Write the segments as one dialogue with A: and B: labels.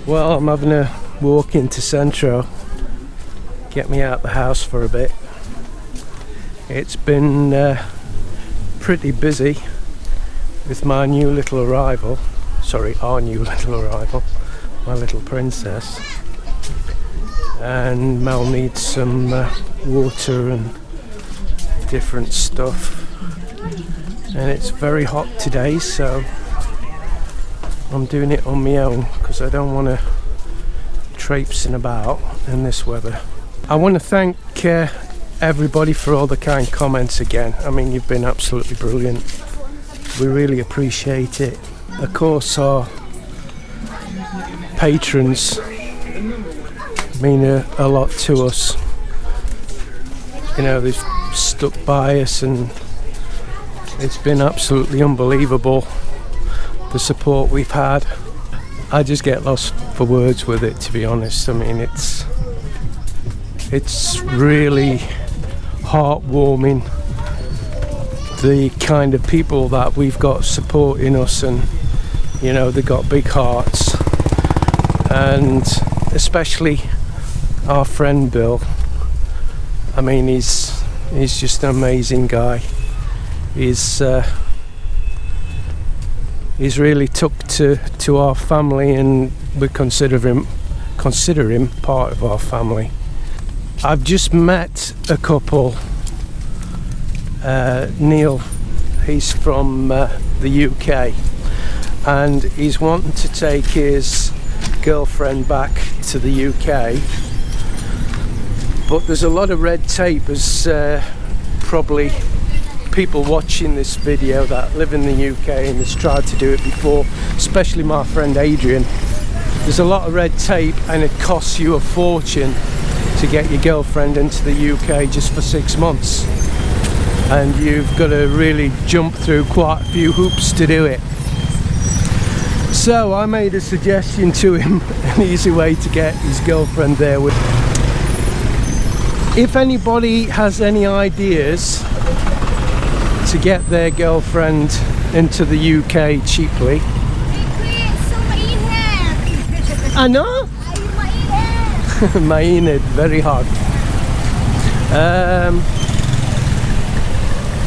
A: Well, I'm having a walk into Centro, get me out the house for a bit. It's been pretty busy with my new little arrival. Sorry, our new little arrival, my little princess. And Mel needs some water and different stuff. And it's very hot today, so I'm doing it on my own because I don't want to traipsing about in this weather. I want to thank everybody for all the kind comments again. I mean, you've been absolutely brilliant. We really appreciate it. Of course, our patrons mean a lot to us. You know, they've stuck by us, and it's been absolutely unbelievable, the support we've had. I just get lost for words with it, to be honest. I mean, it's really heartwarming, the kind of people that we've got supporting us, and you know, they've got big hearts. And especially our friend Bill. I mean, he's just an amazing guy. He's really took to our family, and we consider him part of our family. I've just met a couple. Neil, he's from the UK, and he's wanting to take his girlfriend back to the UK, but there's a lot of red tape, as probably people watching this video that live in the UK and has tried to do it before, especially my friend Adrian. There's a lot of red tape, and it costs you a fortune to get your girlfriend into the UK just for 6 months, and you've got to really jump through quite a few hoops to do it. So I made a suggestion to him, an easy way to get his girlfriend there. If anybody has any ideas to get their girlfriend into the UK cheaply. Ano? Mainit, very hard.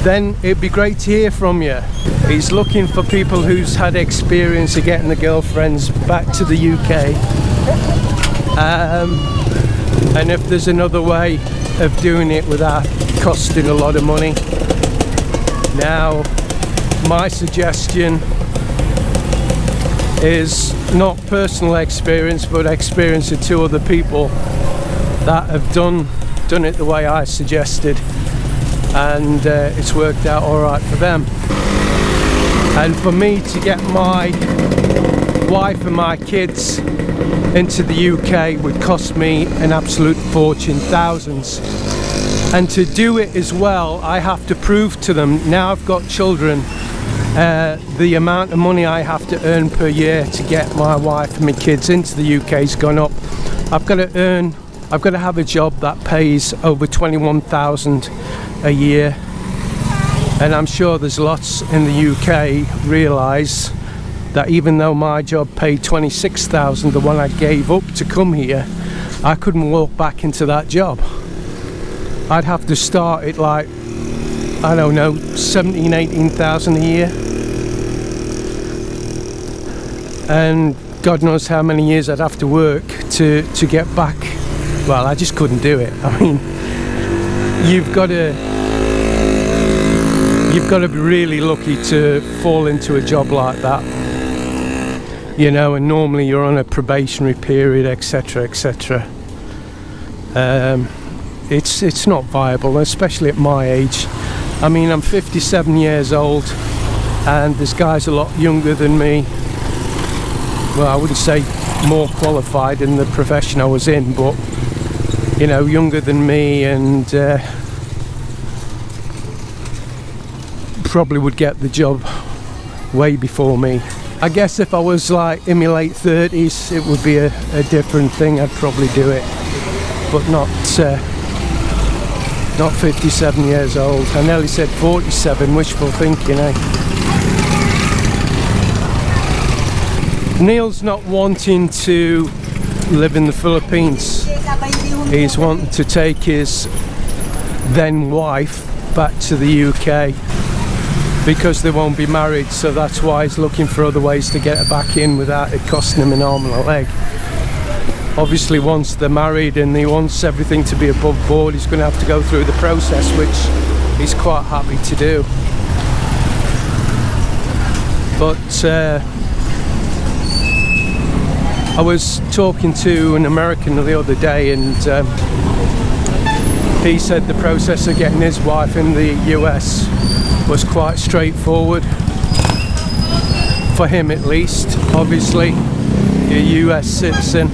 A: Then it'd be great to hear from you. He's looking for people who's had experience of getting the girlfriends back to the UK. And if there's another way of doing it without costing a lot of money. Now, my suggestion is not personal experience, but experience of 2 other people that have done it the way I suggested, and it's worked out all right for them. And for me to get my wife and my kids into the UK would cost me an absolute fortune, thousands. And to do it as well, I have to prove to them, now I've got children, the amount of money I have to earn per year to get my wife and my kids into the UK has gone up. I've got to have a job that pays over 21,000 a year. And I'm sure there's lots in the UK realise that even though my job paid 26,000, the one I gave up to come here, I couldn't walk back into that job. I'd have to start at like, I don't know, 17, 18,000 a year. And God knows how many years I'd have to work to get back. Well, I just couldn't do it. I mean, you've got to be really lucky to fall into a job like that. You know, and normally you're on a probationary period, etc., etc. It's not viable, especially at my age. I mean, I'm 57 years old, and this guy's a lot younger than me. Well, I wouldn't say more qualified in the profession I was in, but you know, younger than me, and probably would get the job way before me. I guess if I was like in my late 30s, it would be a different thing. I'd probably do it, but not 57 years old. I nearly said 47, wishful thinking, eh? Neil's not wanting to live in the Philippines. He's wanting to take his then wife back to the UK because they won't be married, so that's why he's looking for other ways to get her back in without it costing him an arm and a leg. Obviously once they're married and he wants everything to be above board, he's going to have to go through the process, which he's quite happy to do. But I was talking to an American the other day, and he said the process of getting his wife in the US was quite straightforward, for him at least. Obviously a US citizen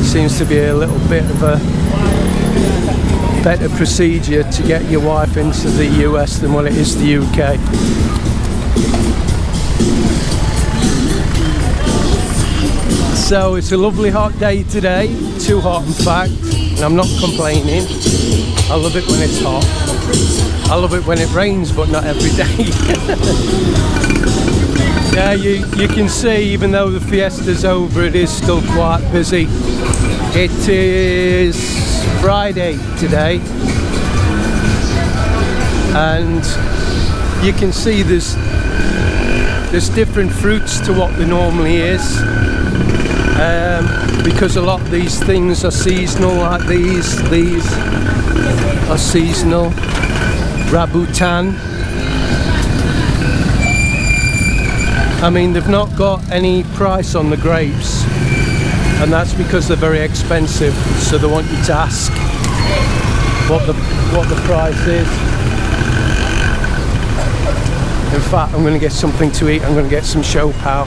A: seems to be a little bit of a better procedure to get your wife into the US than what it is the UK. So it's a lovely hot day today, too hot in fact, and I'm not complaining. I love it when it's hot. I love it when it rains, but not every day. Yeah, you can see, even though the fiesta's over, it is still quite busy. It is Friday today, and you can see there's different fruits to what there normally is. Because a lot of these things are seasonal, like these are seasonal. Rambutan. I mean, they've not got any price on the grapes, and that's because they're very expensive, so they want you to ask what the price is. In fact, I'm going to get something to eat. I'm going to get some show pow,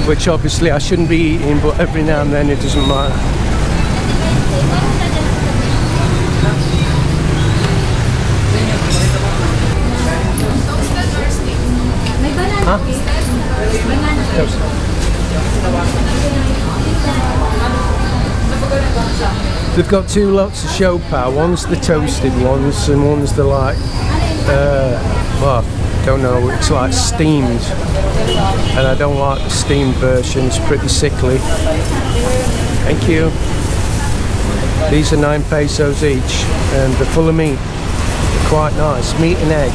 A: which obviously I shouldn't be eating, but every now and then it doesn't matter. Huh? They've got two lots of show pow. One's the toasted ones and one's the like, well, don't know, it's like steamed, and I don't like the steamed version, it's pretty sickly. Thank you. These are 9 pesos each, and they're full of meat. They're quite nice, meat and egg.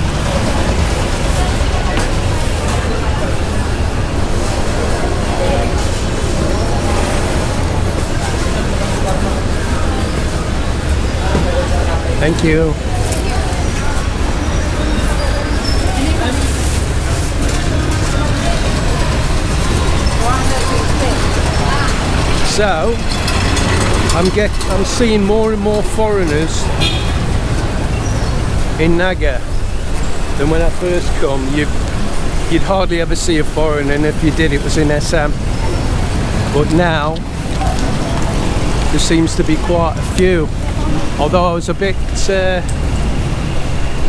A: Thank you. So I'm seeing more and more foreigners in Naga than when I first come. You'd hardly ever see a foreigner, and if you did, it was in SM. But now there seems to be quite a few. Although I was a bit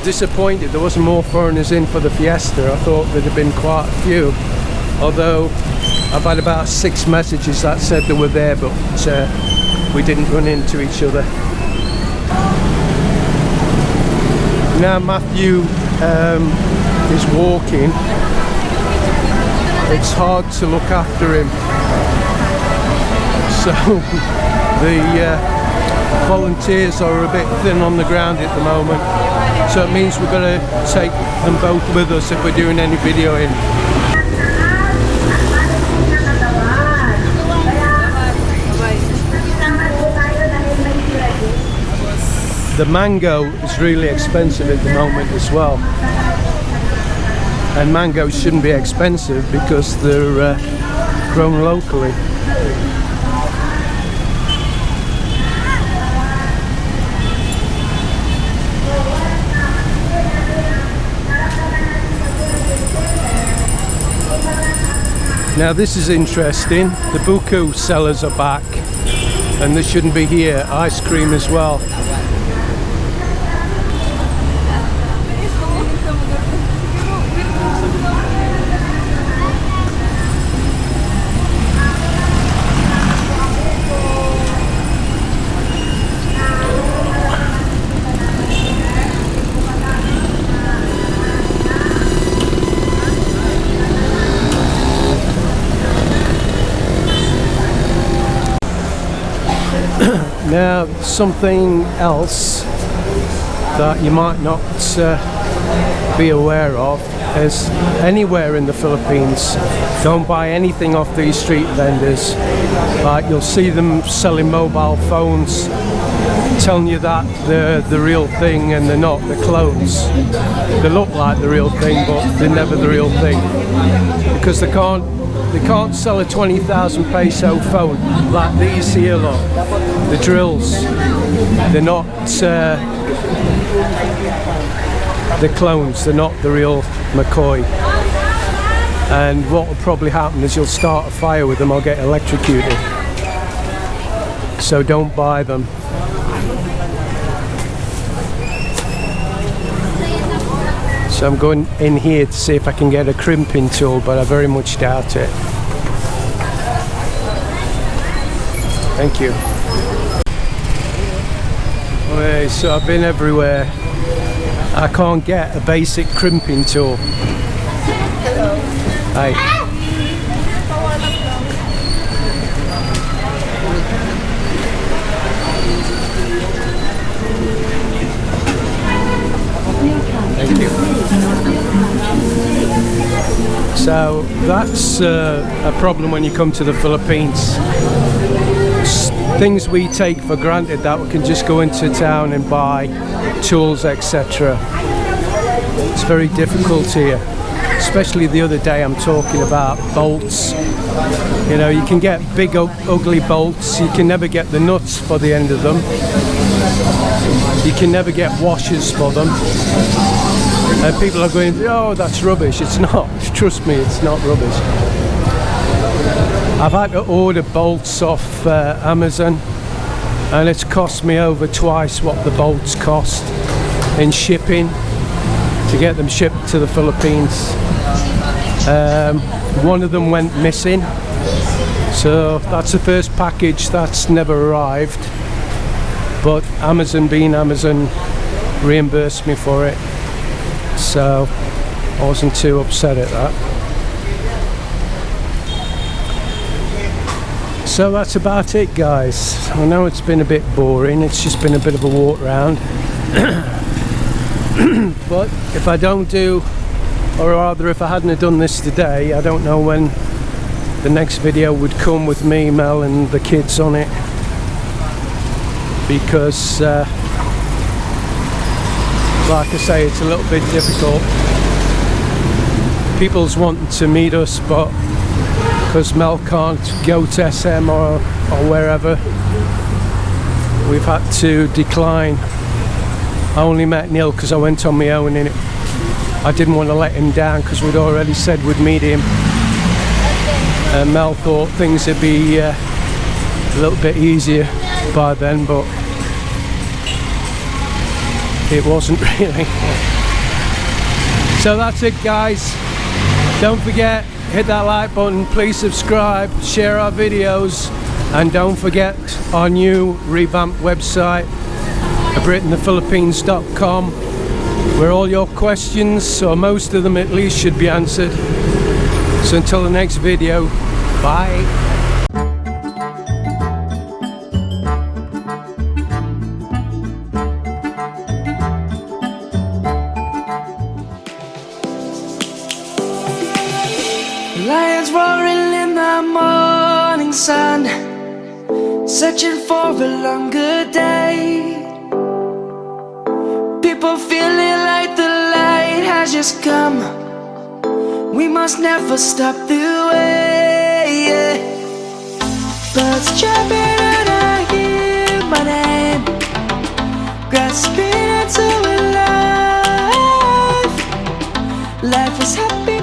A: disappointed there wasn't more foreigners in for the fiesta. I thought there'd have been quite a few. Although I've had about 6 messages that said they were there, but we didn't run into each other. Now Matthew is walking. It's hard to look after him. So the volunteers are a bit thin on the ground at the moment, so it means we're going to take them both with us if we're doing any videoing. The mango is really expensive at the moment as well, and mangoes shouldn't be expensive because they're grown locally. Now this is interesting, the buku sellers are back, and they shouldn't be here. Ice cream as well. Now, something else that you might not be aware of is anywhere in the Philippines, don't buy anything off these street vendors. Like, you'll see them selling mobile phones, telling you that they're the real thing, and they're not. They're clones. They look like the real thing, but they're never the real thing, because they can't sell a 20,000 peso phone like these here, look. The drills, they're not, they're clones, they're not the real McCoy. And what will probably happen is you'll start a fire with them or get electrocuted. So don't buy them. So I'm going in here to see if I can get a crimping tool, but I very much doubt it. Thank you. Okay, so I've been everywhere. I can't get a basic crimping tool.
B: Hello.
A: Hi. Thank you. So that's a problem when you come to the Philippines. Things we take for granted, that we can just go into town and buy tools, etc. It's very difficult here. Especially the other day, I'm talking about bolts. You know, you can get big ugly bolts, you can never get the nuts for the end of them. You can never get washers for them. And people are going, oh, that's rubbish. It's not. Trust me, it's not rubbish. I've had to order bolts off Amazon, and it's cost me over twice what the bolts cost in shipping to get them shipped to the Philippines. One of them went missing, so that's the first package that's never arrived, but Amazon, being Amazon, reimbursed me for it, so I wasn't too upset at that. So that's about it, guys. I know it's been a bit boring, it's just been a bit of a walk round. But if I don't do, or rather if I hadn't have done this today, I don't know when the next video would come with me, Mel and the kids on it, because like I say, it's a little bit difficult. People's wanting to meet us, but because Mel can't go to SM or wherever, we've had to decline. I only met Neil because I went on my own, and I didn't want to let him down because we'd already said we'd meet him. And Mel thought things would be a little bit easier by then, but it wasn't really. So that's it, guys. Don't forget, hit that like button, please subscribe, share our videos, and don't forget our new revamped website, BritInThePhilippines.com, where all your questions, or most of them at least, should be answered. So until the next video, bye.
C: Lions roaring in the morning sun, searching for a longer day. People feeling like the light has just come. We must never stop the way. Birds chirping and I hear my name, grasping into a life. Life is happy.